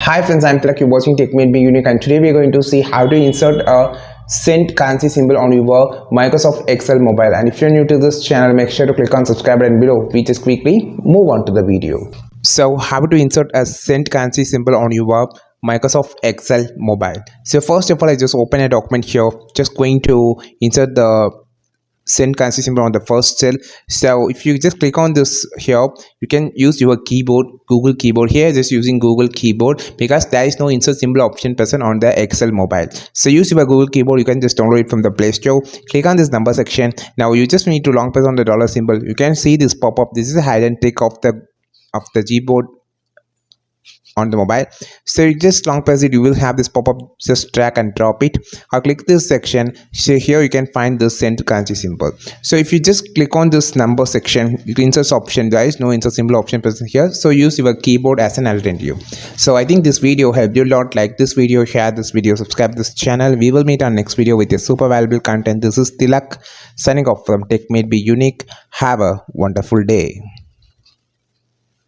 Hi friends, I'm Tilak. You're watching Tech Made Be Unique, and today we're going to see how to insert a sent currency symbol on your Microsoft Excel mobile. And if you're new to this channel, make sure to click on subscribe button below. We just quickly move on to the video. So how to insert a sent currency symbol on your Microsoft Excel mobile. So first of all, I just open a document here. Just going to insert the send currency symbol on the first cell. So if you just click on this here, you can use your keyboard, Google keyboard. Here just using Google keyboard because there is no insert symbol option present on the Excel mobile. So use your Google keyboard. You can just download it from the Play Store. Click on this number section. Now you just need to long press on the dollar symbol. You can see this pop up. This is a hide and trick of the Gboard on the mobile. So you just long press it, you will have this pop-up. Just drag and drop it or click this section. So here you can find the send currency symbol. So if you just click on this number section, you can insert option. There is no insert symbol option present here, so use your keyboard as an alternative. So I think this video helped you a lot. Like this video, share this video, subscribe this channel. We will meet on next video with a super valuable content. This is Tilak signing off from Tech Made Be Unique. Have a wonderful day.